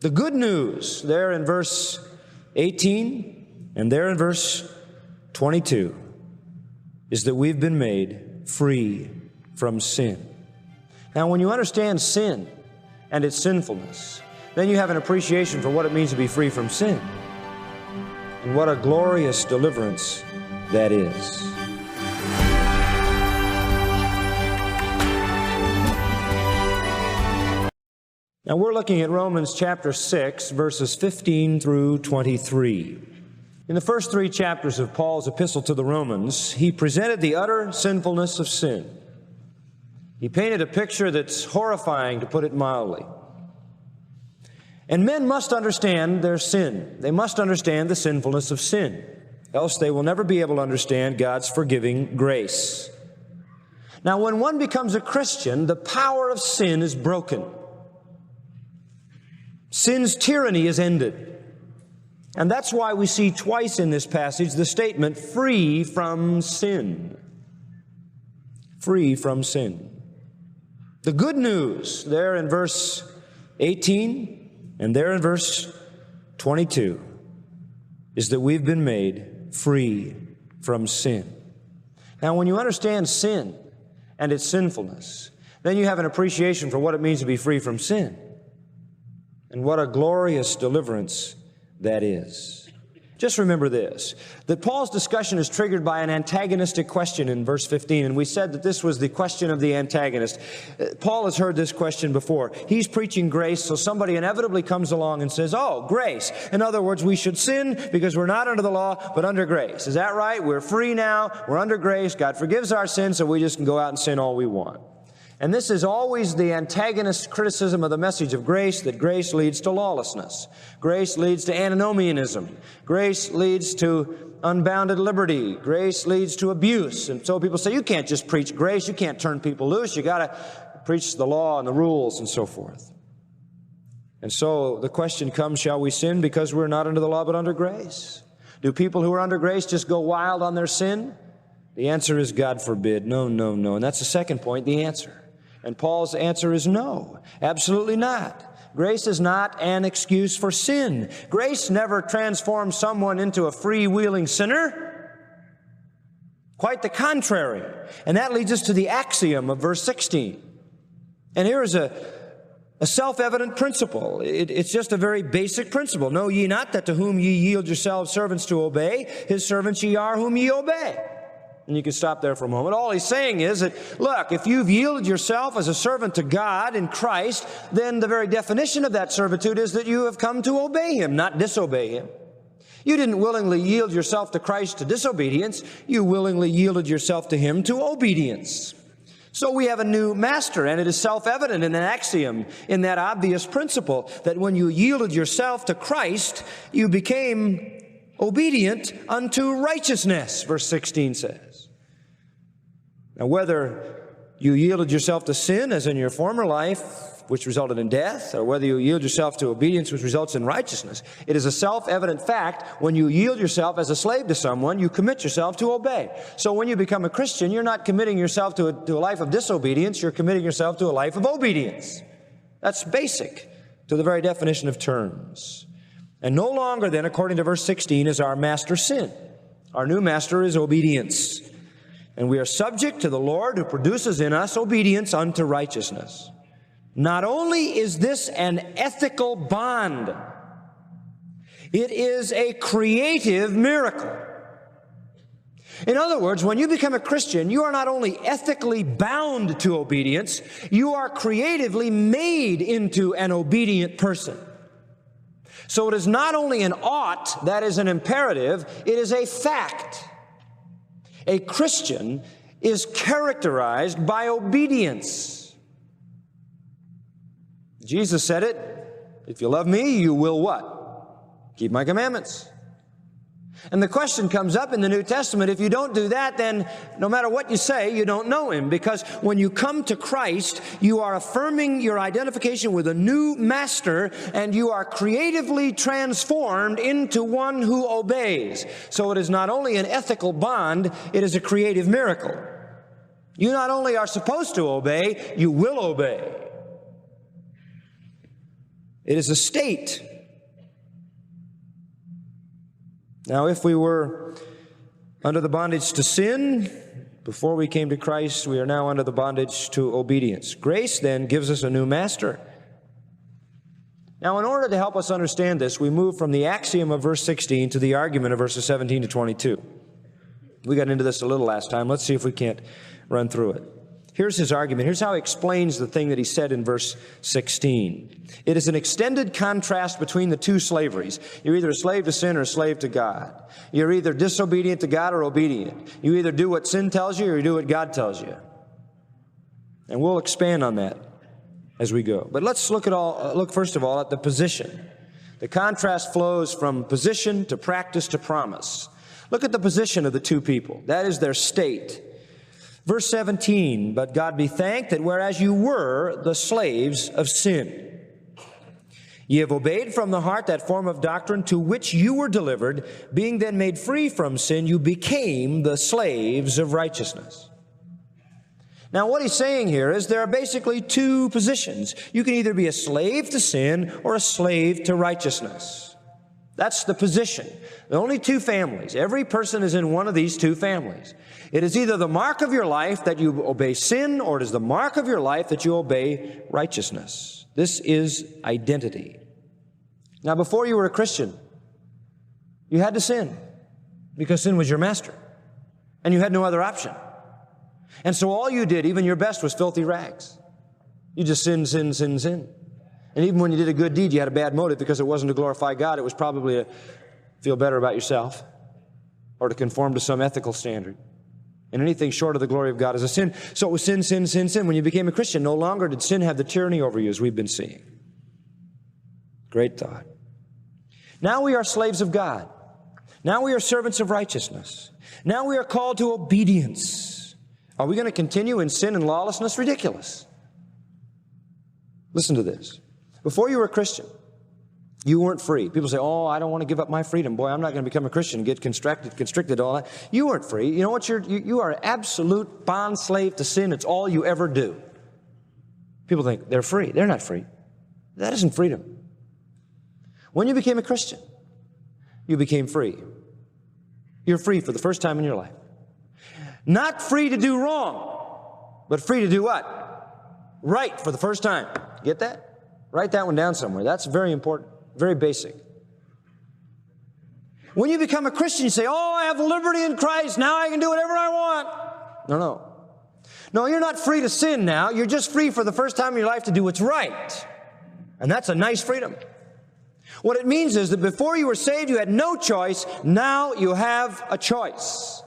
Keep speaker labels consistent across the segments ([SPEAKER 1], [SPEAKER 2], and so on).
[SPEAKER 1] The good news there in verse 18 and there in verse 22 is that we've been made free from sin. Now, when you understand sin and its sinfulness, then you have an appreciation for what it means to be free from sin. And what a glorious deliverance that is. Now we're looking at Romans chapter 6, verses 15 through 23. In the first 3 chapters of Paul's epistle to the Romans, he presented the utter sinfulness of sin. He painted a picture that's horrifying, to put it mildly. And men must understand their sin. They must understand the sinfulness of sin. Else they will never be able to understand God's forgiving grace. Now, when one becomes a Christian, the power of sin is broken. Sin's tyranny is ended. And that's why we see twice in this passage the statement, free from sin. Free from sin. The good news there in verse 18 and there in verse 22 is that we've been made free from sin. Now, when you understand sin and its sinfulness, then you have an appreciation for what it means to be free from sin. And what a glorious deliverance that is. Just remember this, that Paul's discussion is triggered by an antagonistic question in verse 15, and we said that this was the question of the antagonist. Paul has heard this question before. He's preaching grace, so somebody inevitably comes along and says, oh, grace. In other words, we should sin because we're not under the law, but under grace. Is that right? We're free now. We're under grace. God forgives our sins, so we just can go out and sin all we want. And this is always the antagonist criticism of the message of grace, that grace leads to lawlessness. Grace leads to antinomianism. Grace leads to unbounded liberty. Grace leads to abuse. And so people say, you can't just preach grace. You can't turn people loose. You got to preach the law and the rules and so forth. And so the question comes, shall we sin because we're not under the law but under grace? Do people who are under grace just go wild on their sin? The answer is God forbid. No, no, no. And that's the second point, the answer. And Paul's answer is no, absolutely not. Grace is not an excuse for sin. Grace never transforms someone into a freewheeling sinner. Quite the contrary. And that leads us to the axiom of verse 16. And here is a self-evident principle. It's just a very basic principle. Know ye not that to whom ye yield yourselves servants to obey, his servants ye are whom ye obey. And you can stop there for a moment. All he's saying is that, look, if you've yielded yourself as a servant to God in Christ, then the very definition of that servitude is that you have come to obey Him, not disobey Him. You didn't willingly yield yourself to Christ to disobedience. You willingly yielded yourself to Him to obedience. So we have a new master, and it is self-evident in an axiom, in that obvious principle, that when you yielded yourself to Christ, you became obedient unto righteousness, verse 16 says. Now, whether you yielded yourself to sin, as in your former life, which resulted in death, or whether you yield yourself to obedience, which results in righteousness, it is a self-evident fact, when you yield yourself as a slave to someone, you commit yourself to obey. So when you become a Christian, you're not committing yourself to a life of disobedience, you're committing yourself to a life of obedience. That's basic to the very definition of terms. And no longer then, according to verse 16, is our master sin. Our new master is obedience. And we are subject to the Lord who produces in us obedience unto righteousness. Not only is this an ethical bond, it is a creative miracle. In other words, when you become a Christian, you are not only ethically bound to obedience, you are creatively made into an obedient person. So it is not only an ought, that is an imperative, it is a fact. A Christian is characterized by obedience. Jesus said it, if you love me, you will what? Keep my commandments. And the question comes up in the New Testament, if you don't do that, then no matter what you say, you don't know Him. Because when you come to Christ, you are affirming your identification with a new master, and you are creatively transformed into one who obeys. So it is not only an ethical bond, it is a creative miracle. You not only are supposed to obey, you will obey. It is a state. Now, if we were under the bondage to sin before we came to Christ, we are now under the bondage to obedience. Grace then gives us a new master. Now, in order to help us understand this, we move from the axiom of verse 16 to the argument of verses 17 to 22. We got into this a little last time. Let's see if we can't run through it. Here's his argument. Here's how he explains the thing that he said in verse 16. It is an extended contrast between the two slaveries. You're either a slave to sin or a slave to God. You're either disobedient to God or obedient. You either do what sin tells you or you do what God tells you. And we'll expand on that as we go. But let's look first of all at the position. The contrast flows from position to practice to promise. Look at the position of the two people. That is their state. Verse 17, but God be thanked that whereas you were the slaves of sin, ye have obeyed from the heart that form of doctrine to which you were delivered, being then made free from sin, you became the slaves of righteousness. Now, what he's saying here is there are basically two positions. You can either be a slave to sin or a slave to righteousness. That's the position. There are only two families. Every person is in one of these two families. It is either the mark of your life that you obey sin, or it is the mark of your life that you obey righteousness. This is identity. Now, before you were a Christian, you had to sin because sin was your master, and you had no other option. And so all you did, even your best, was filthy rags. You just sin. And even when you did a good deed, you had a bad motive because it wasn't to glorify God. It was probably to feel better about yourself or to conform to some ethical standard. And anything short of the glory of God is a sin. So it was sin. When you became a Christian, no longer did sin have the tyranny over you, as we've been seeing. Great thought. Now we are slaves of God. Now we are servants of righteousness. Now we are called to obedience. Are we going to continue in sin and lawlessness? Ridiculous. Listen to this. Before you were a Christian, you weren't free. People say, oh, I don't want to give up my freedom. Boy, I'm not going to become a Christian and get constricted, all that. You weren't free. You know what? You are an absolute bond slave to sin. It's all you ever do. People think they're free. They're not free. That isn't freedom. When you became a Christian, you became free. You're free for the first time in your life. Not free to do wrong, but free to do what? Right for the first time. Get that? Write that one down somewhere. That's very important, very basic. When you become a Christian, you say, oh, I have liberty in Christ. Now I can do whatever I want. No, you're not free to sin now. You're just free for the first time in your life to do what's right. And that's a nice freedom. What it means is that before you were saved, you had no choice. Now you have a choice.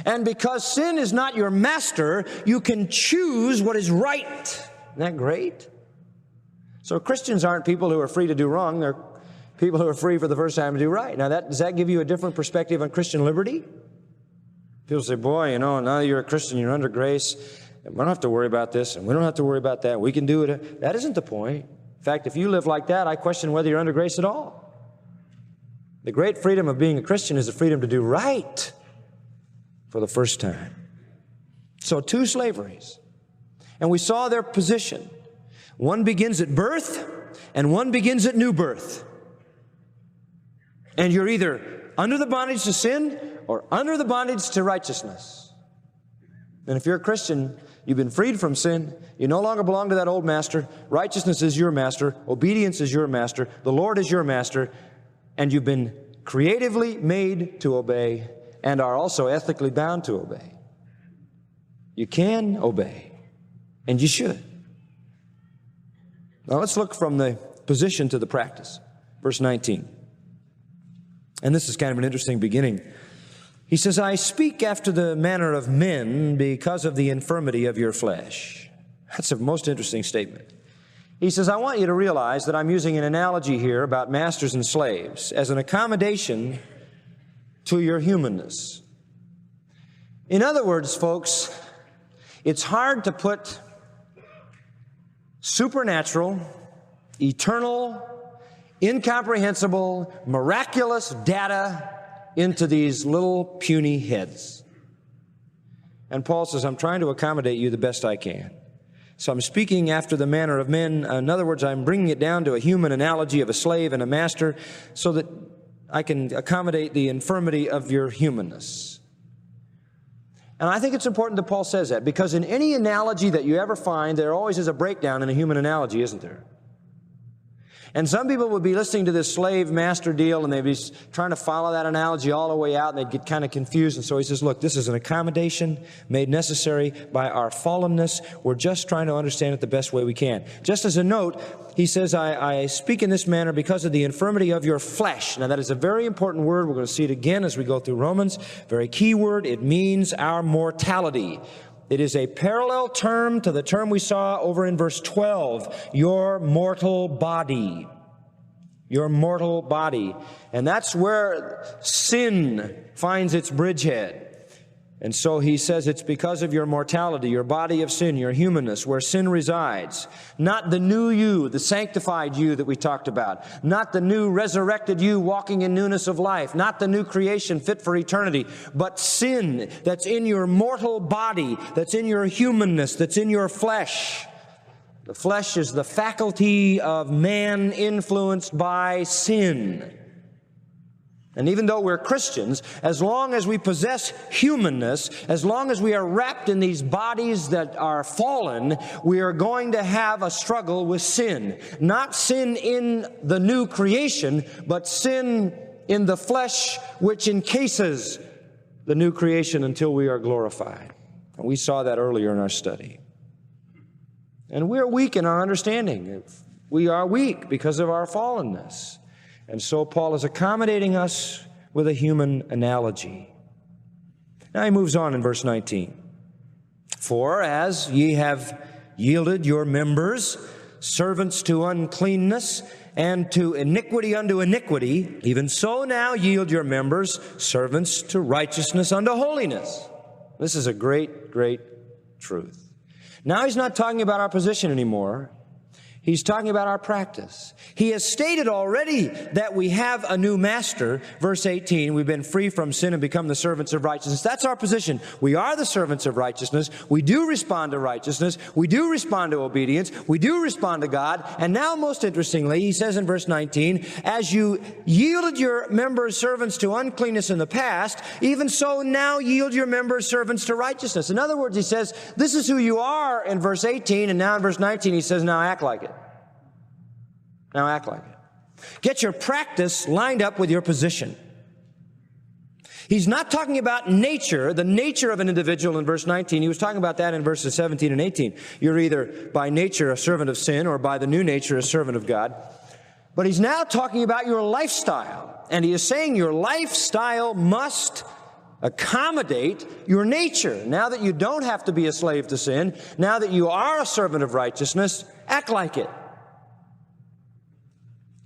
[SPEAKER 1] And because sin is not your master, you can choose what is right. Isn't that great? So Christians aren't people who are free to do wrong. They're people who are free for the first time to do right. Now, does that give you a different perspective on Christian liberty? People say, boy, now that you're a Christian, you're under grace. We don't have to worry about this, and we don't have to worry about that. We can do it. That isn't the point. In fact, if you live like that, I question whether you're under grace at all. The great freedom of being a Christian is the freedom to do right for the first time. So two slaveries. And we saw their position. One begins at birth, and one begins at new birth. And you're either under the bondage to sin or under the bondage to righteousness. And if you're a Christian, you've been freed from sin. You no longer belong to that old master. Righteousness is your master. Obedience is your master. The Lord is your master. And you've been creatively made to obey and are also ethically bound to obey. You can obey, and you should. Now let's look from the position to the practice. Verse 19. And this is kind of an interesting beginning. He says, I speak after the manner of men because of the infirmity of your flesh. That's a most interesting statement. He says, I want you to realize that I'm using an analogy here about masters and slaves as an accommodation to your humanness. In other words, folks, it's hard to put supernatural, eternal, incomprehensible, miraculous data into these little puny heads. And Paul says, I'm trying to accommodate you the best I can. So I'm speaking after the manner of men. In other words, I'm bringing it down to a human analogy of a slave and a master so that I can accommodate the infirmity of your humanness. And I think it's important that Paul says that, because in any analogy that you ever find, there always is a breakdown in a human analogy, isn't there? And some people would be listening to this slave-master deal, and they'd be trying to follow that analogy all the way out, and they'd get kind of confused. And so he says, look, this is an accommodation made necessary by our fallenness. We're just trying to understand it the best way we can. Just as a note, he says, I speak in this manner because of the infirmity of your flesh. Now, that is a very important word. We're going to see it again as we go through Romans. Very key word. It means our mortality. It is a parallel term to the term we saw over in verse 12, your mortal body. Your mortal body. And that's where sin finds its bridgehead. And so he says it's because of your mortality, your body of sin, your humanness, where sin resides. Not the new you, the sanctified you that we talked about. Not the new resurrected you walking in newness of life. Not the new creation fit for eternity. But sin that's in your mortal body, that's in your humanness, that's in your flesh. The flesh is the faculty of man influenced by sin. And even though we're Christians, as long as we possess humanness, as long as we are wrapped in these bodies that are fallen, we are going to have a struggle with sin. Not sin in the new creation, but sin in the flesh which encases the new creation until we are glorified. And we saw that earlier in our study. And we're weak in our understanding. We are weak because of our fallenness. And so Paul is accommodating us with a human analogy. Now he moves on in verse 19. For as ye have yielded your members servants to uncleanness and to iniquity unto iniquity, even so now yield your members servants to righteousness unto holiness. This is a great, great truth. Now he's not talking about our position anymore. He's talking about our practice. He has stated already that we have a new master. Verse 18, we've been free from sin and become the servants of righteousness. That's our position. We are the servants of righteousness. We do respond to righteousness. We do respond to obedience. We do respond to God. And now, most interestingly, he says in verse 19, as you yielded your members servants to uncleanness in the past, even so now yield your members servants to righteousness. In other words, he says, this is who you are in verse 18, and now in verse 19 he says, now act like it. Now act like it. Get your practice lined up with your position. He's not talking about nature, the nature of an individual in verse 19. He was talking about that in verses 17 and 18. You're either by nature a servant of sin or by the new nature a servant of God. But he's now talking about your lifestyle. And he is saying your lifestyle must accommodate your nature. Now that you don't have to be a slave to sin, now that you are a servant of righteousness, act like it.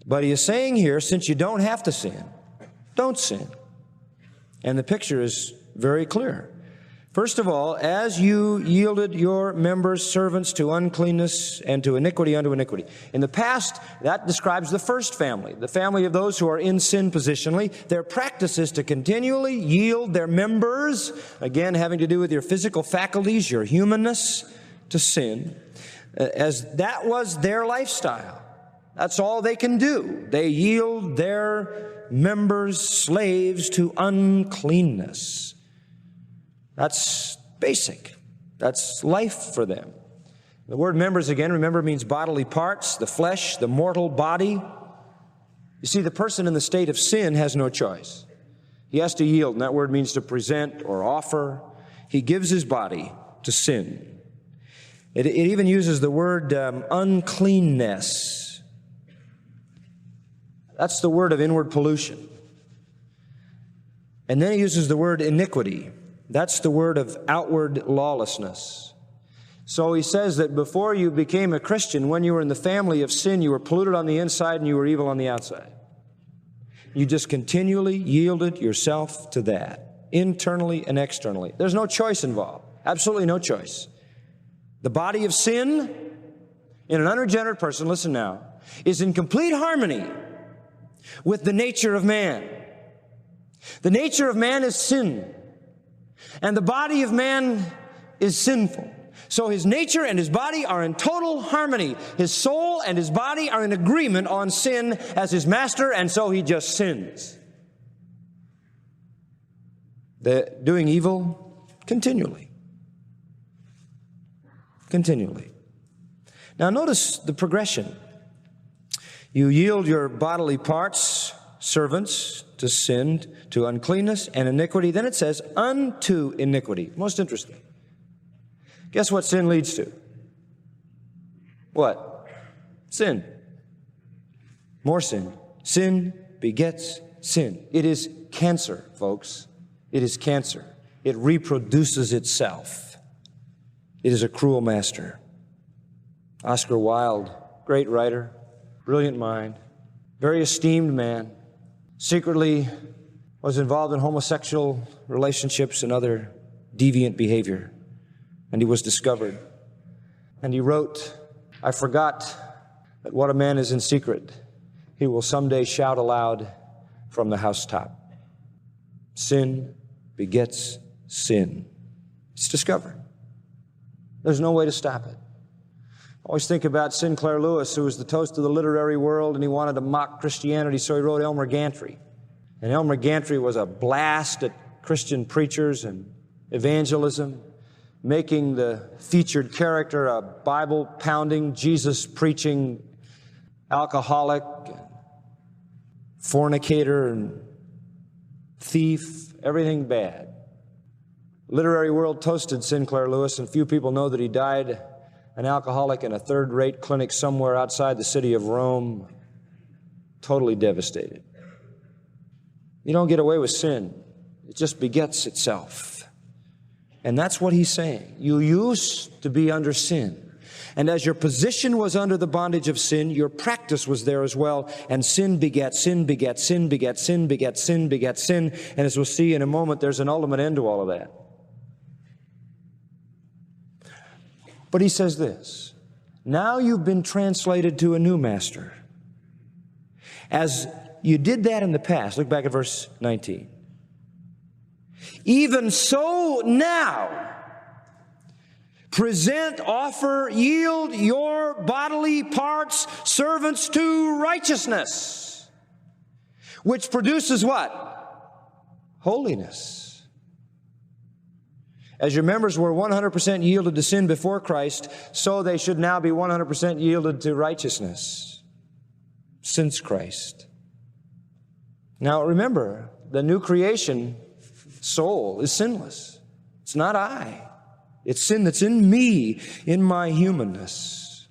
[SPEAKER 1] But he is saying here, since you don't have to sin, don't sin. And the picture is very clear. First of all, as you yielded your members servants to uncleanness and to iniquity unto iniquity. In the past, that describes the first family, the family of those who are in sin positionally. Their practice is to continually yield their members, again having to do with your physical faculties, your humanness, to sin, as that was their lifestyle. That's all they can do. They yield their members, slaves, to uncleanness. That's basic. That's life for them. The word members, again, remember, means bodily parts, the flesh, the mortal body. You see, the person in the state of sin has no choice. He has to yield, and that word means to present or offer. He gives his body to sin. It even uses the word uncleanness. That's the word of inward pollution. And then he uses the word iniquity. That's the word of outward lawlessness. So he says that before you became a Christian, when you were in the family of sin, you were polluted on the inside and you were evil on the outside. You just continually yielded yourself to that, internally and externally. There's no choice involved. Absolutely no choice. The body of sin in an unregenerate person, listen now, is in complete harmony with the nature of man. The nature of man is sin, and the body of man is sinful. So his nature and his body are in total harmony. His soul and his body are in agreement on sin as his master, and so he just sins. They're doing evil continually. Continually. Now notice the progression. You yield your bodily parts, servants, to sin, to uncleanness and iniquity. Then it says, unto iniquity. Most interesting. Guess what sin leads to? What? Sin. More sin. Sin begets sin. It is cancer, folks. It is cancer. It reproduces itself. It is a cruel master. Oscar Wilde, great writer, brilliant mind, very esteemed man, secretly was involved in homosexual relationships and other deviant behavior. And he was discovered. And he wrote, I forgot that what a man is in secret, he will someday shout aloud from the housetop. Sin begets sin. It's discovered. There's no way to stop it. I always think about Sinclair Lewis, who was the toast of the literary world, and he wanted to mock Christianity, so he wrote Elmer Gantry. And Elmer Gantry was a blast at Christian preachers and evangelism, making the featured character a Bible-pounding, Jesus-preaching alcoholic, fornicator, and thief, everything bad. Literary world toasted Sinclair Lewis, and few people know that he died an alcoholic in a third-rate clinic somewhere outside the city of Rome, totally devastated. You don't get away with sin. It just begets itself. And that's what he's saying. You used to be under sin. And as your position was under the bondage of sin, your practice was there as well. And sin begets sin, begets sin, begets sin, begets sin, begets sin. And as we'll see in a moment, there's an ultimate end to all of that. But he says this, now you've been translated to a new master. As you did that in the past, look back at verse 19. Even so now, present, offer, yield your bodily parts, servants to righteousness, which produces what? Holiness. As your members were 100% yielded to sin before Christ, so they should now be 100% yielded to righteousness since Christ. Now remember, the new creation soul is sinless. It's not I. It's sin that's in me, in my humanness.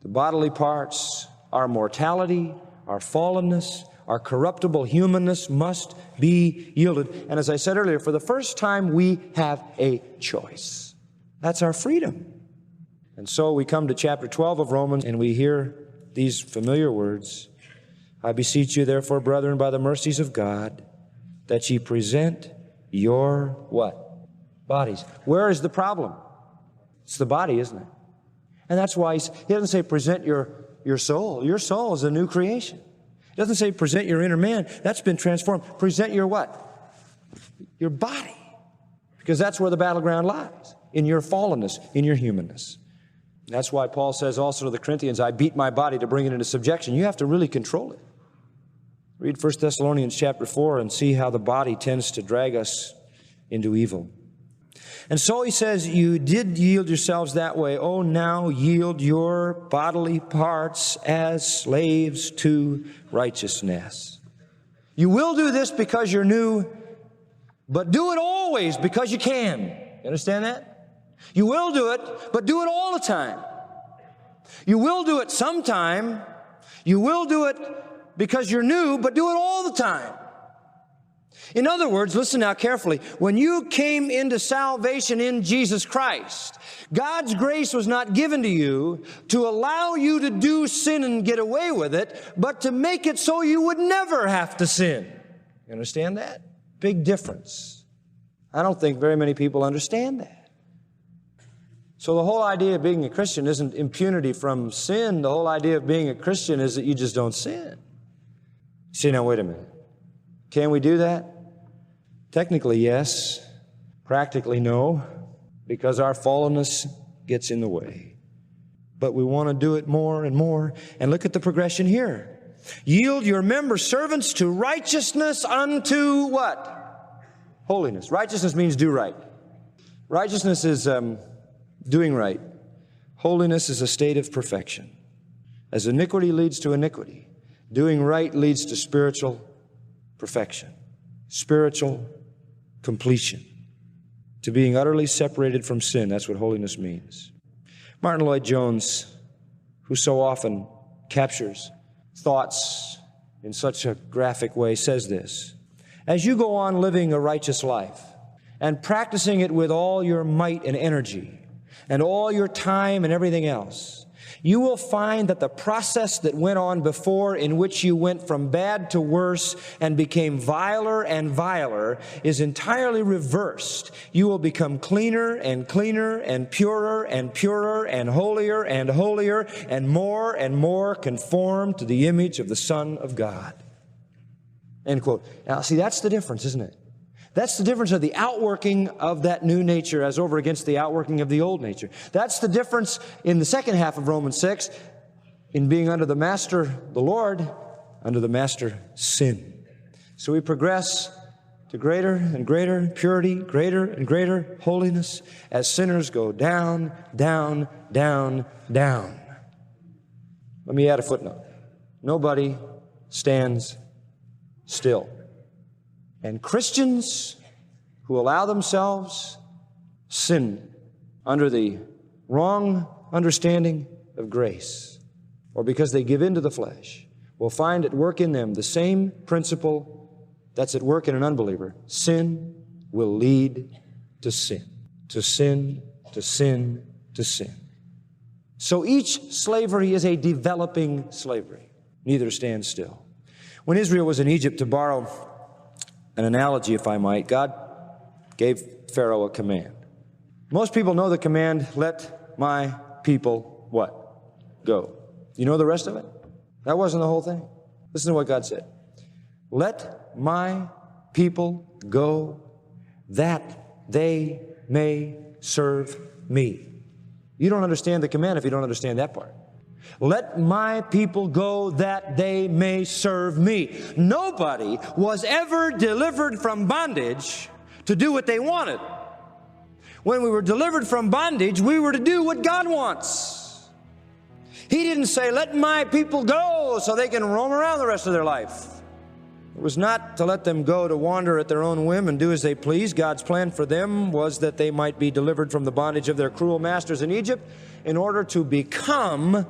[SPEAKER 1] The bodily parts, our mortality, our fallenness, our corruptible humanness must be yielded. And as I said earlier, for the first time we have a choice. That's our freedom. And so we come to chapter 12 of Romans and we hear these familiar words. I beseech you therefore, brethren, by the mercies of God, that ye present your what? Bodies. Where is the problem? It's the body, isn't it? And that's why he doesn't say present your soul. Your soul is a new creation. He doesn't say present your inner man. That's been transformed. Present your what? Your body. Because that's where the battleground lies. In your fallenness, in your humanness. That's why Paul says also to the Corinthians, I beat my body to bring it into subjection. You have to really control it. Read 1 Thessalonians chapter 4 and see how the body tends to drag us into evil. And so he says, you did yield yourselves that way. Oh, now yield your bodily parts as slaves to righteousness. You will do this because you're new, but do it always because you can. You understand that? You will do it, but do it all the time. You will do it sometime. You will do it because you're new, but do it all the time. In other words, listen now carefully. When you came into salvation in Jesus Christ, God's grace was not given to you to allow you to do sin and get away with it, but to make it so you would never have to sin. You understand that? Big difference. I don't think very many people understand that. So the whole idea of being a Christian isn't impunity from sin. The whole idea of being a Christian is that you just don't sin. See, now wait a minute. Can we do that? Technically, yes. Practically, no. because our fallenness gets in the way. But we want to do it more and more. And look at the progression here. Yield your members servants to righteousness unto what? Holiness. Righteousness means do right. Righteousness is doing right. Holiness is a state of perfection. As iniquity leads to iniquity, doing right leads to spiritual perfection, spiritual completion, to being utterly separated from sin. That's what holiness means. Martin Lloyd-Jones, who so often captures thoughts in such a graphic way, says this: as you go on living a righteous life and practicing it with all your might and energy and all your time and everything else, you will find that the process that went on before, in which you went from bad to worse and became viler and viler, is entirely reversed. You will become cleaner and cleaner and purer and purer and holier and more conformed to the image of the Son of God. End quote. Now, see, that's the difference, isn't it? That's the difference of the outworking of that new nature as over against the outworking of the old nature. That's the difference in the second half of Romans 6 in being under the master, the Lord, under the master, sin. So we progress to greater and greater purity, greater and greater holiness as sinners go down, down, down, down. Let me add a footnote. Nobody stands still. And Christians who allow themselves sin under the wrong understanding of grace, or because they give in to the flesh, will find at work in them the same principle that's at work in an unbeliever. Sin will lead to sin, to sin, to sin, to sin. So each slavery is a developing slavery. Neither stands still. When Israel was in Egypt, to borrow an analogy, if I might, God gave Pharaoh a command. Most people know the command, let my people what? Go. You know the rest of it? That wasn't the whole thing. Listen to what God said. Let my people go that they may serve me. You don't understand the command if you don't understand that part. Let my people go that they may serve me. Nobody was ever delivered from bondage to do what they wanted. When we were delivered from bondage, we were to do what God wants. He didn't say, let my people go so they can roam around the rest of their life. It was not to let them go to wander at their own whim and do as they please. God's plan for them was that they might be delivered from the bondage of their cruel masters in Egypt in order to become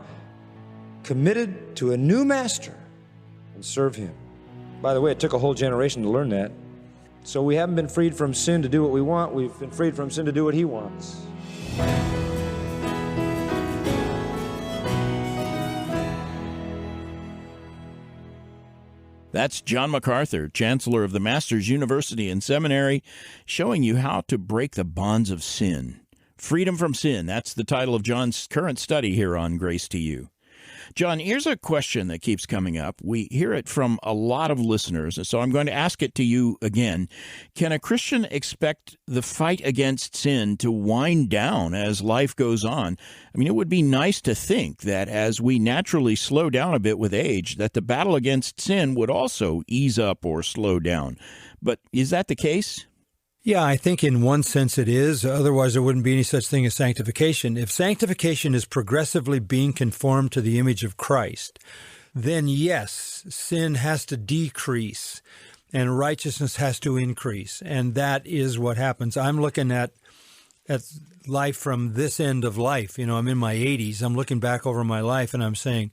[SPEAKER 1] committed to a new master and serve him. By the way, it took a whole generation to learn that. So we haven't been freed from sin to do what we want. We've been freed from sin to do what he wants.
[SPEAKER 2] That's John MacArthur, Chancellor of the Masters University and Seminary, showing you how to break the bonds of sin. Freedom from Sin, that's the title of John's current study here on Grace to You. John, here's a question that keeps coming up. We hear it from a lot of listeners, so I'm going to ask it to you again. Can a Christian expect the fight against sin to wind down as life goes on? I mean, it would be nice to think that as we naturally slow down a bit with age, that the battle against sin would also ease up or slow down. But is that the case?
[SPEAKER 3] Yeah, I think in one sense it is. Otherwise, there wouldn't be any such thing as sanctification. If sanctification is progressively being conformed to the image of Christ, then yes, sin has to decrease and righteousness has to increase. And that is what happens. I'm looking at life from this end of life. You know, I'm in my 80s. I'm looking back over my life and I'm saying,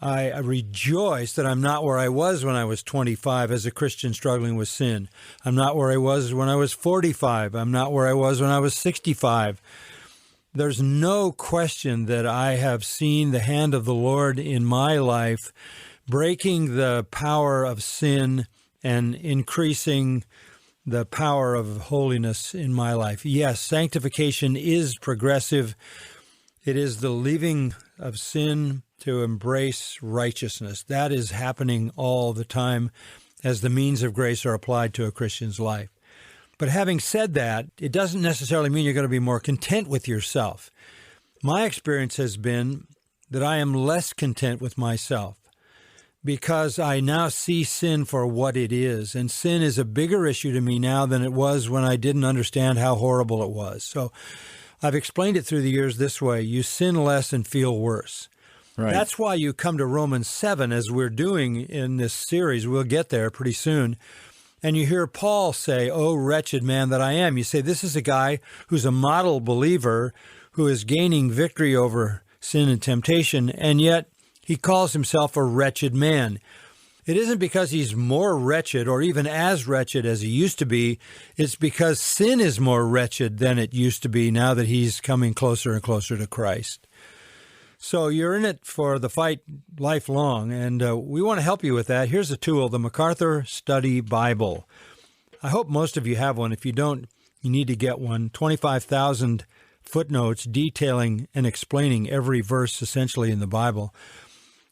[SPEAKER 3] I rejoice that I'm not where I was when I was 25 as a Christian struggling with sin. I'm not where I was when I was 45. I'm not where I was when I was 65. There's no question that I have seen the hand of the Lord in my life breaking the power of sin and increasing the power of holiness in my life. Yes, sanctification is progressive. It is the leaving of sin to embrace righteousness. That is happening all the time as the means of grace are applied to a Christian's life. But having said that, it doesn't necessarily mean you're going to be more content with yourself. My experience has been that I am less content with myself because I now see sin for what it is. And sin is a bigger issue to me now than it was when I didn't understand how horrible it was. So I've explained it through the years this way. You sin less and feel worse.
[SPEAKER 2] Right.
[SPEAKER 3] That's why you come to Romans 7, as we're doing in this series. We'll get there pretty soon. And you hear Paul say, "Oh, wretched man that I am." You say, this is a guy who's a model believer who is gaining victory over sin and temptation, and yet he calls himself a wretched man. It isn't because he's more wretched or even as wretched as he used to be. It's because sin is more wretched than it used to be now that he's coming closer and closer to Christ. So you're in it for the fight lifelong, and we want to help you with that. Here's a tool, the MacArthur Study Bible. I hope most of you have one. If you don't, you need to get one. 25,000 footnotes detailing and explaining every verse essentially in the Bible.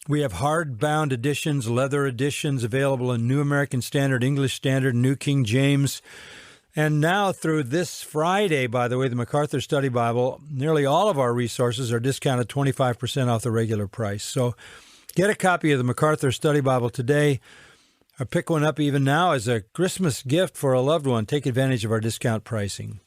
[SPEAKER 3] We have hardbound editions, leather editions available in New American Standard, English Standard, New King James. And now through this Friday, by the way, the MacArthur Study Bible, nearly all of our resources are discounted 25% off the regular price. So get a copy of the MacArthur Study Bible today, or pick one up even now as a Christmas gift for a loved one. Take advantage of our discount pricing.